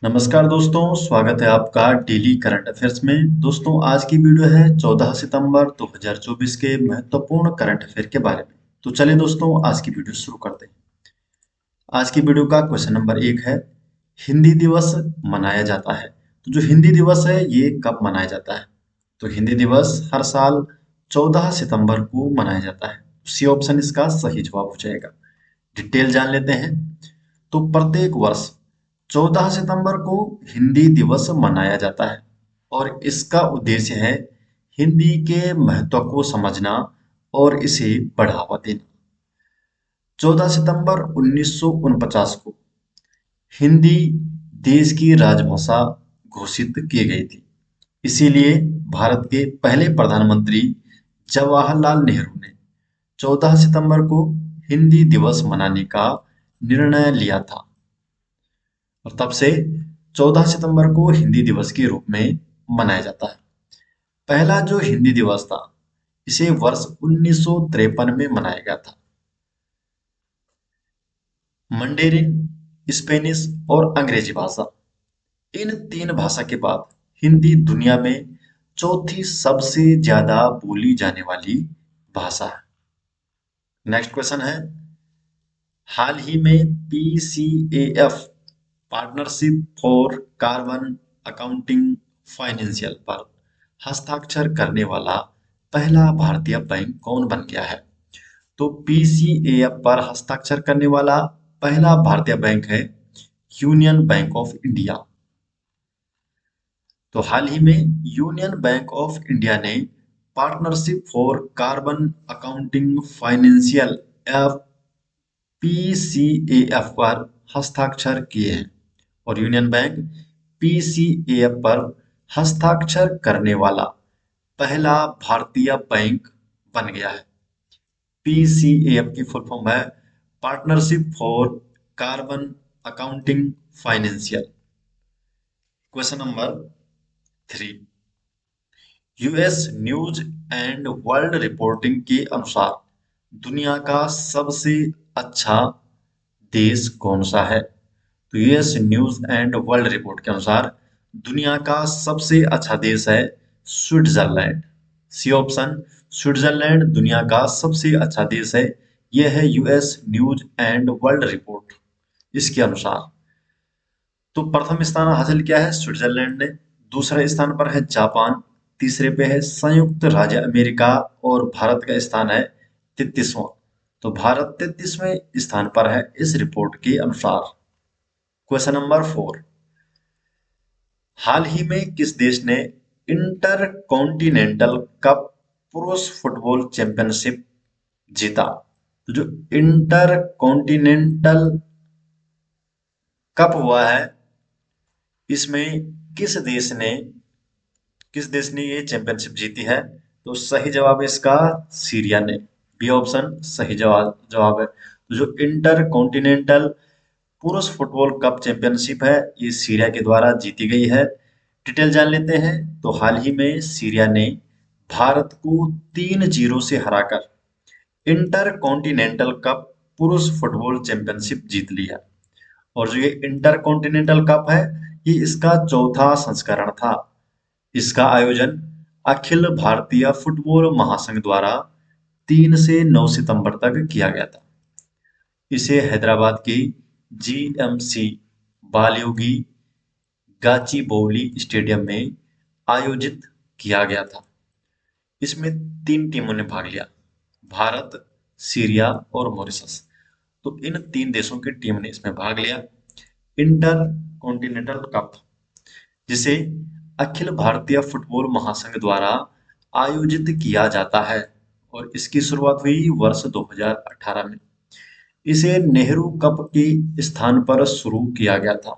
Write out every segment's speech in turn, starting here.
नमस्कार दोस्तों, स्वागत है आपका डेली करंट अफेयर्स में। दोस्तों, आज की वीडियो है 14 सितंबर 2024 के महत्वपूर्ण करंट अफेयर के बारे में। तो चलिए दोस्तों, आज की वीडियो शुरू करते हैं। आज की वीडियो का क्वेश्चन नंबर 1 है, हिंदी दिवस मनाया जाता है। तो जो हिंदी दिवस है ये कब मनाया जाता है? तो हिंदी दिवस हर साल 14 सितंबर को मनाया जाता है। सी ऑप्शन इसका सही जवाब हो जाएगा। डिटेल जान लेते हैं। तो प्रत्येक वर्ष 14 सितंबर को हिंदी दिवस मनाया जाता है और इसका उद्देश्य है हिंदी के महत्व को समझना और इसे बढ़ावा देना। 14 सितंबर 1949 को हिंदी देश की राजभाषा घोषित की गई थी। इसीलिए भारत के पहले प्रधानमंत्री जवाहरलाल नेहरू ने 14 सितंबर को हिंदी दिवस मनाने का निर्णय लिया था और तब से 14 सितंबर को हिंदी दिवस के रूप में मनाया जाता है। पहला जो हिंदी दिवस था इसे वर्ष 1953 में मनाया गया था। मंडेरिन, स्पेनिश और अंग्रेजी भाषा, इन तीन भाषा के बाद हिंदी दुनिया में चौथी सबसे ज्यादा बोली जाने वाली भाषा है। नेक्स्ट क्वेश्चन है, हाल ही में PCAF partnership for carbon accounting financial पर हस्ताक्षर करने वाला पहला भारतीय बैंक कौन बन गया है? तो पीसीएएफ पर हस्ताक्षर करने वाला पहला भारतीय बैंक है यूनियन बैंक ऑफ इंडिया। तो हाल ही में यूनियन बैंक ऑफ इंडिया ने partnership for carbon accounting financial F PCAF पर हस्ताक्षर किए हैं और यूनियन बैंक पीसीएएफ पर हस्ताक्षर करने वाला पहला भारतीय बैंक बन गया है। पीसीएएफ की फुल फॉर्म है partnership for carbon accounting financial. Question number 3, US news and world reporting के अनुसार दुनिया का सबसे अच्छा देश कौन सा है? तो US news and world report के अनुसार दुनिया का सबसे अच्छा देश है स्विट्जरलैंड। सी ऑप्शन, स्विट्जरलैंड दुनिया का सबसे अच्छा देश है। यह है US news and world report इसके अनुसार। तो प्रथम स्थान हासिल किया है स्विट्जरलैंड ने, दूसरे स्थान पर है जापान, तीसरे पे है संयुक्त राज्य अमेरिका और भारत का स्थान है 33वां। तो भारत 33वें स्थान पर है इस रिपोर्ट के अनुसार। क्वेश्चन नंबर 4, हाल ही में किस देश ने इंटर कॉन्टिनेंटल कप पुरुष फुटबॉल चैंपियनशिप जीता? तो जो इंटर कॉन्टिनेंटल कप हुआ है इसमें किस देश ने ये चैंपियनशिप जीती है? तो सही जवाब है इसका सीरिया ने। बी ऑप्शन सही जवाब जवाब है। तो जो इंटर कॉन्टिनेंटल पुरुष फुटबॉल कप चैंपियनशिप है ये सीरिया के द्वारा जीती गई है। डिटेल जान लेते हैं। तो हाल ही में सीरिया ने भारत को 3-0 से हराकर इंटर कॉन्टिनेंटल कप पुरुष फुटबॉल चैंपियनशिप जीत लिया और जो ये इंटर कॉन्टिनेंटल कप है ये इसका चौथा संस्करण था। इसका आयोजन अखिल भारतीय फुटबॉल महासंघ द्वारा 3 से 9 सितंबर तक किया गया था। इसे हैदराबाद की जीएमसी बालयोगी गाचिबौली स्टेडियम में आयोजित किया गया था। इसमें 3 टीमों ने भाग लिया, भारत, सीरिया और मॉरिशस। तो इन 3 देशों की टीम ने इसमें भाग लिया। इंटर कॉन्टिनेंटल कप जिसे अखिल भारतीय फुटबॉल महासंघ द्वारा आयोजित किया जाता है और इसकी शुरुआत हुई वर्ष 2018 में। इसे नेहरू कप के स्थान पर शुरू किया गया था।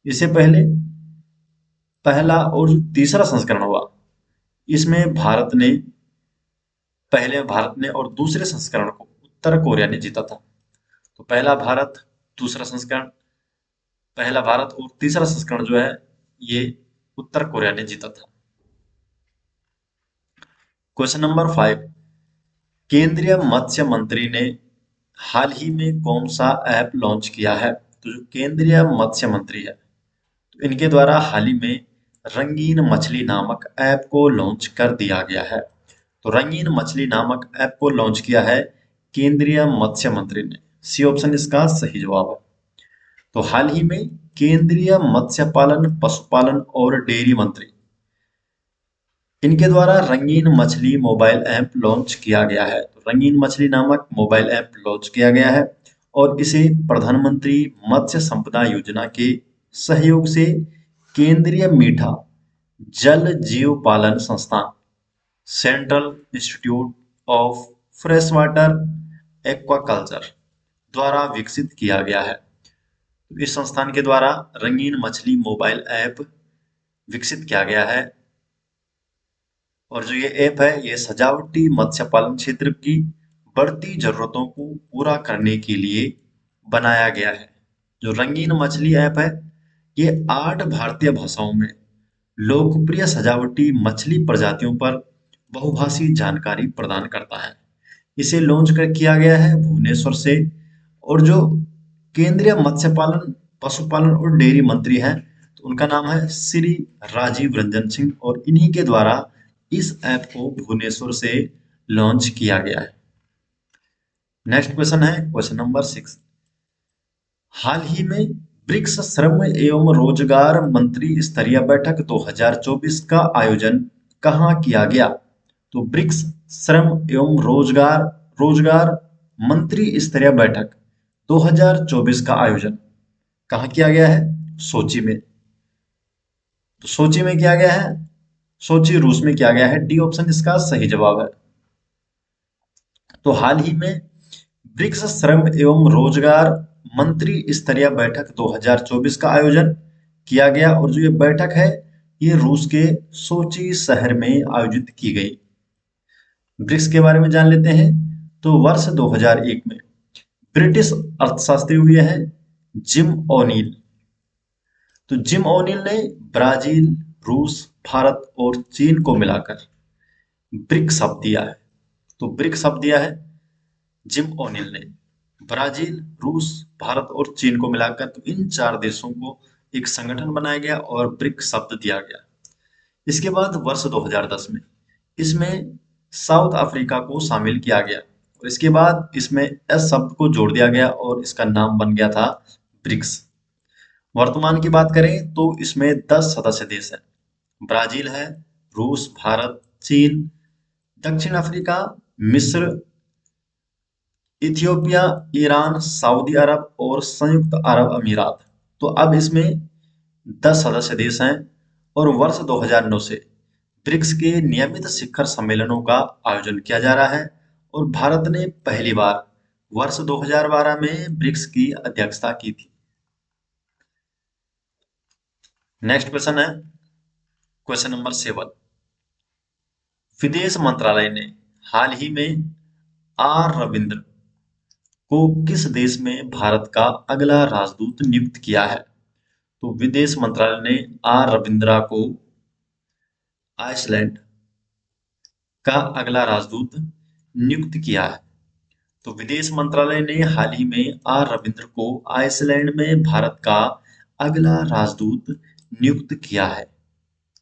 इससे पहले पहला और जो तीसरा संस्करण हुआ इसमें भारत ने और दूसरे संस्करण को उत्तर कोरिया ने जीता था। तो दूसरा संस्करण पहला भारत और तीसरा संस्करण जो है ये उत्तर कोरिया ने जीता था। क्वेश्चन नंबर 5, केंद्रीय मत्स्य मंत्री ने हाल ही में कौन सा ऐप लॉन्च किया है? तो जो केंद्रीय मत्स्य मंत्री है तो इनके द्वारा हाल ही में रंगीन मछली नामक ऐप को लॉन्च कर दिया गया है। तो रंगीन मछली नामक ऐप को लॉन्च किया है केंद्रीय मत्स्य मंत्री ने। सी ऑप्शन इसका सही जवाब है। तो हाल ही में केंद्रीय मत्स्य पालन, पशुपालन और डेयरी मंत्री, इनके द्वारा रंगीन मछली मोबाइल ऐप लॉन्च किया गया है। तो रंगीन मछली नामक मोबाइल ऐप लॉन्च किया गया है और इसे प्रधानमंत्री मत्स्य संपदा योजना के सहयोग से केंद्रीय मीठा जल जीव पालन संस्थान, central institute of fresh water aquaculture द्वारा विकसित किया गया है। तो इस संस्थान के द्वारा रंगीन मछली मोबाइल ऐप विकसित किया गया है और जो ये ऐप है ये सजावटी मत्स्य पालन क्षेत्र की बढ़ती जरूरतों को पूरा करने के लिए बनाया गया है। जो रंगीन मछली ऐप है ये 8 भारतीय भाषाओं में लोकप्रिय सजावटी मछली प्रजातियों पर बहुभाषी जानकारी प्रदान करता है। इसे लॉन्च कर किया गया है भुवनेश्वर से और जो केंद्रीय मत्स्य पालन, पशुपालन और डेयरी मंत्री हैं तो उनका नाम है श्री राजीव रंजन सिंह और इन्हीं के द्वारा इस ऐप को भुवनेश्वर से लॉन्च किया गया है। नेक्स्ट क्वेश्चन है क्वेश्चन नंबर 6। हाल ही में ब्रिक्स श्रम एवं रोजगार मंत्री स्तरीय बैठक 2024 का आयोजन कहाँ किया गया? तो ब्रिक्स श्रम एवं रोजगार मंत्री स्तरीय बैठक 2024 का आयोजन कहाँ किया गया है? सोची में। तो सोची में किया गया है, सोची रूस में किया गया है। डी ऑप्शन इसका सही जवाब है। तो हाल ही में ब्रिक्स श्रम एवं रोजगार मंत्री स्तरीय बैठक 2024 का आयोजन किया गया और जो ये बैठक है ये रूस के सोची शहर में आयोजित की गई। ब्रिक्स के बारे में जान लेते हैं। तो वर्ष 2001 में ब्रिटिश अर्थशास्त्री हुए हैं जिम ओनील। तो जिम ओनील ने ब्राजील, रूस, भारत और चीन को मिलाकर ब्रिक्स शब्द दिया है। तो ब्रिक्स शब्द दिया है जिम ओनील ने ब्राजील, रूस, भारत और चीन को मिलाकर। तो इन 4 देशों को एक संगठन बनाया गया और ब्रिक्स शब्द दिया गया। इसके बाद वर्ष 2010 में इसमें साउथ अफ्रीका को शामिल किया गया और इसके बाद इसमें एस शब्द को जोड़ दिया गया और इसका नाम बन गया था ब्रिक्स। वर्तमान की बात करें तो इसमें 10 सदस्य देश हैं। ब्राजील है, रूस, भारत, चीन, दक्षिण अफ्रीका, मिस्र, इथियोपिया, ईरान, सऊदी अरब और संयुक्त अरब अमीरात। तो अब इसमें 10 सदस्य देश हैं और वर्ष 2009 से ब्रिक्स के नियमित शिखर सम्मेलनों का आयोजन किया जा रहा है और भारत ने पहली बार वर्ष 2012 में ब्रिक्स की अध्यक्षता की थी। नेक्स्ट क्वेश्चन है क्वेश्चन नंबर 7। विदेश मंत्रालय ने हाल ही में आर रविंद्र को किस देश में भारत का अगला राजदूत नियुक्त किया है? तो विदेश मंत्रालय ने आर रविंद्रा को आइसलैंड का अगला राजदूत नियुक्त किया है। तो विदेश मंत्रालय ने हाल ही में आर रविंद्र को आइसलैंड में भारत का अगला राजदूत नियुक्त किया है।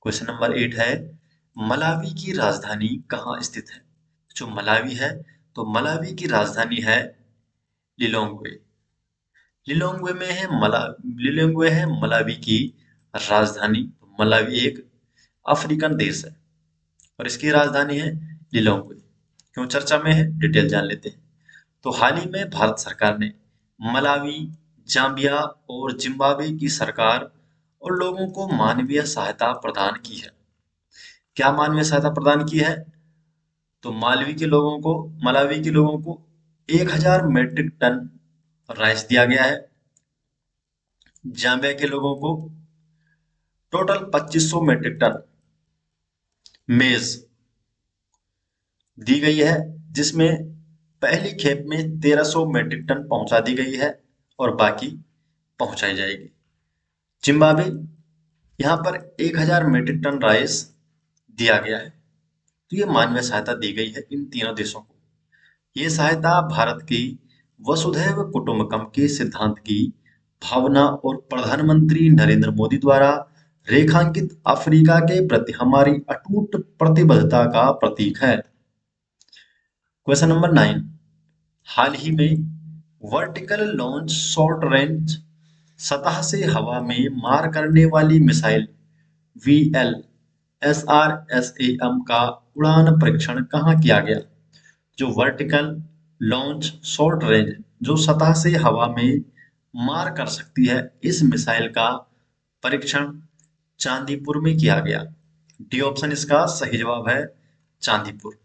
क्वेश्चन नंबर 8 है मलावी की राजधानी कहाँ स्थित है? जो मलावी है तो मलावी की राजधानी है लिलोंग्वे। लिलोंग्वे है मलावी की राजधानी। मलावी एक अफ्रीकन देश है और इसकी राजधानी है लिलोंग्वे। क्यों चर्चा में है, डिटेल जान लेते हैं। तो हाल ही में भारत सरकार ने मलावी, जाम्बिया और जिम्बाब्वे की सरकार और लोगों को मानवीय सहायता प्रदान की है। क्या मानवीय सहायता प्रदान की है? तो मलावी के लोगों को 1000 मीट्रिक टन राइस दिया गया है। जाम्बिया के लोगों को टोटल 2500 मीट्रिक टन मेज दी गई है, जिसमें पहली खेप में 1300 मीट्रिक टन पहुंचा दी गई है और बाकी पहुंचाई जाएगी। जिम्बाब्वे यहाँ पर 1000 मीट्रिक टन राइस दिया गया है। तो ये मानवीय सहायता दी गई है इन तीनों देशों को। ये सहायता भारत की वसुधैव कुटुंबकम के सिद्धांत की भावना और प्रधानमंत्री नरेंद्र मोदी द्वारा रेखांकित अफ्रीका के प्रति हमारी अटूट प्रतिबद्धता का प्रतीक है। क्वेश्चन नंबर 9, हाल ही में वर्टिकल लॉन्च शॉर्ट रेंज सतह से हवा में मार करने वाली मिसाइल VLSRSAM का उड़ान परीक्षण कहाँ किया गया? जो वर्टिकल लॉन्च शॉर्ट रेंज जो सतह से हवा में मार कर सकती है, इस मिसाइल का परीक्षण चांदीपुर में किया गया। डी ऑप्शन इसका सही जवाब है, चांदीपुर।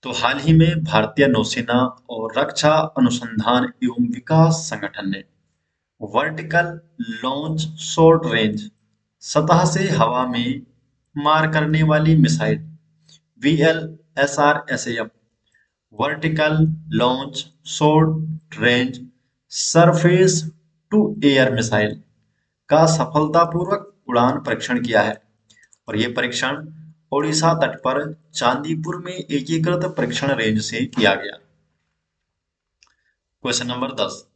तो हाल ही में भारतीय नौसेना और रक्षा अनुसंधान एवं विकास संगठन ने वर्टिकल लॉन्च शॉर्ट रेंज सतह से हवा में मार करने वाली missile VLSRSAM vertical launch short range surface to air missile का सफलतापूर्वक उड़ान परीक्षण किया है और ये परीक्षण ओडिशा तट पर चांदीपुर में एकीकृत परीक्षण रेंज से किया गया। क्वेश्चन नंबर 10,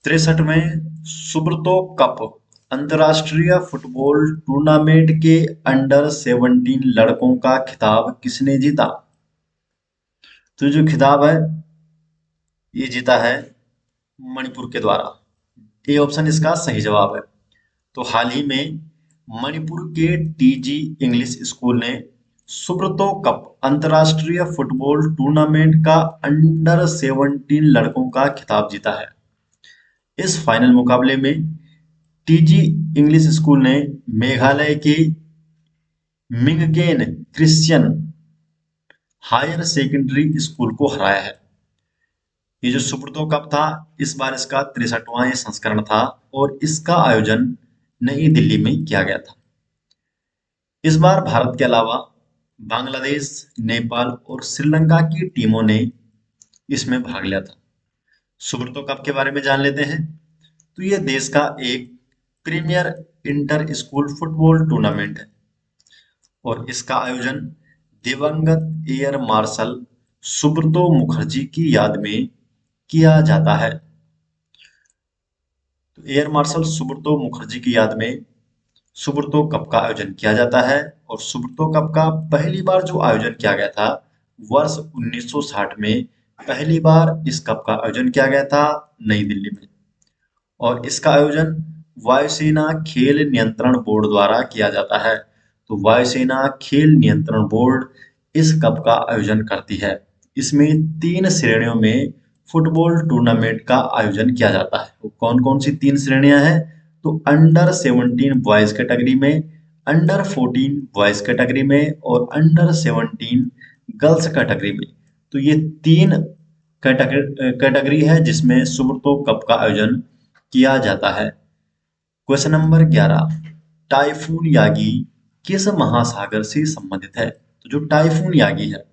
63वें सुब्रतो कप अंतरराष्ट्रीय फुटबॉल टूर्नामेंट के अंडर 17 लड़कों का खिताब किसने जीता? तो जो खिताब है ये जीता है मणिपुर के द्वारा। ए ऑप्शन इसका सही जवाब है। तो हाल ही में मणिपुर के टीजी इंग्लिश स्कूल ने सुब्रतो कप अंतरराष्ट्रीय फुटबॉल टूर्नामेंट का अंडर 17 लड़कों का खिताब जीता है। इस फाइनल मुकाबले में टीजी इंग्लिश स्कूल ने मेघालय के मिंगकेन क्रिश्चियन हायर सेकेंडरी स्कूल को हराया है। ये जो सुब्रतो कप था, इस बार इसका 63वां संस्करण था और इसका आयोजन नई दिल्ली में किया गया था। इस बार भारत के अलावा बांग्लादेश, नेपाल और श्रीलंका की टीमों ने इसमें भाग लिया था। सुब्रतो कप के बारे में जान लेते हैं। तो ये देश का एक premier inter school football tournament है और इसका आयोजन दिवंगत एयर मार्शल सुब्रतो मुखर्जी की याद में किया जाता है। तो एयर मार्शल सुब्रतो मुखर्जी की याद में सुब्रतो कप का आयोजन किया जाता है और सुब्रतो कप का पहली बार जो आयोजन किया गया था वर्ष 1960 में पहली बार इस कप का आयोजन किया गया था नई दिल्ली में और इसका आयोजन वायुसेना खेल नियंत्रण बोर्ड द्वारा किया जाता है। तो वायुसेना खेल नियंत्रण बोर्ड इस कप का आयोजन करती है। इसमें 3 श्रेणियों में फुटबॉल टूर्नामेंट का आयोजन किया जाता है। तो कौन कौन सी 3 श्रेणियां हैं? तो अंडर 17 बॉयज कैटेगरी में, अंडर 14 बॉयज कैटेगरी में और अंडर 17 गर्ल्स कैटेगरी में। तो ये 3 कैटेगरी है जिसमें सुब्रतो कप का आयोजन किया जाता है। क्वेश्चन नंबर 11, टाइफून यागी किस महासागर से संबंधित है? तो जो टाइफून यागी है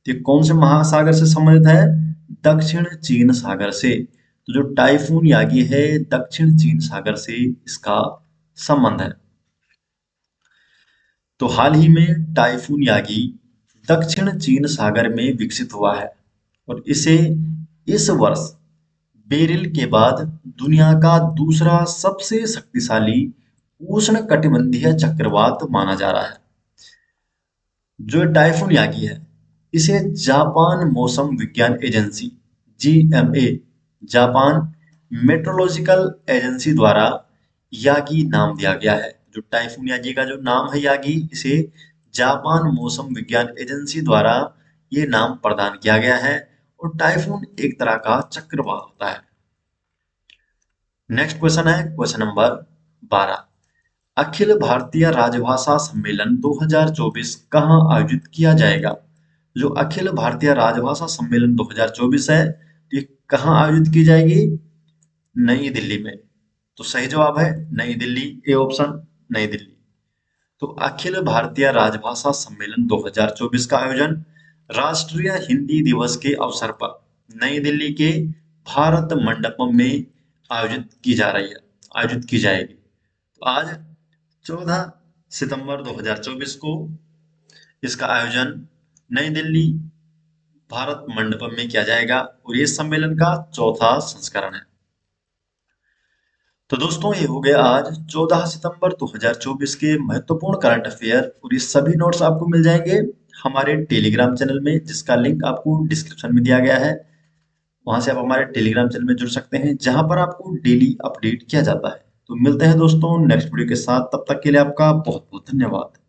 ये कौन से महासागर से संबंधित है? दक्षिण चीन सागर से। तो जो टाइफून यागी है दक्षिण चीन सागर से इसका संबंध है। तो हाल ही में टाइफून यागी दक्षिण चीन सागर में विकसित हुआ है और इसे इस वर्ष बेरिल के बाद दुनिया का दूसरा सबसे शक्तिशाली उष्णकटिबंधीय चक्रवात माना जा रहा है। जो टाइफून यागी है इसे जापान मौसम विज्ञान agency GMA Japan meteorological agency द्वारा यागी नाम दिया गया है। जो टाइफून यागी का जो नाम है यागी, इसे जापान मौसम विज्ञान एजेंसी द्वारा ये नाम प्रदान किया गया है और टाइफून एक तरह का चक्रवात होता है। नेक्स्ट क्वेश्चन है क्वेश्चन नंबर 12, अखिल भारतीय राजभाषा सम्मेलन 2024 कहाँ आयोजित किया जाएगा? जो अखिल भारतीय राजभाषा सम्मेलन 2024 है ये कहाँ आयोजित की जाएगी? नई दिल्ली में। तो सही जवाब है नई दिल्ली, ए ऑप्शन नई दिल्ली। तो अखिल भारतीय राजभाषा सम्मेलन 2024 का आयोजन राष्ट्रीय हिंदी दिवस के अवसर पर नई दिल्ली के भारत मंडपम में आयोजित की जाएगी। तो आज 14 सितंबर 2024 को इसका आयोजन नई दिल्ली भारत मंडपम में किया जाएगा और ये सम्मेलन का चौथा संस्करण है। तो दोस्तों ये हो गया आज 14 सितंबर 2024 के महत्वपूर्ण करंट अफेयर और ये सभी नोट्स आपको मिल जाएंगे हमारे टेलीग्राम चैनल में, जिसका लिंक आपको डिस्क्रिप्शन में दिया गया है। वहां से आप हमारे टेलीग्राम चैनल में जुड़ सकते हैं, जहां पर आपको डेली अपडेट किया जाता है। तो मिलते हैं दोस्तों नेक्स्ट वीडियो के साथ, तब तक के लिए आपका बहुत बहुत धन्यवाद।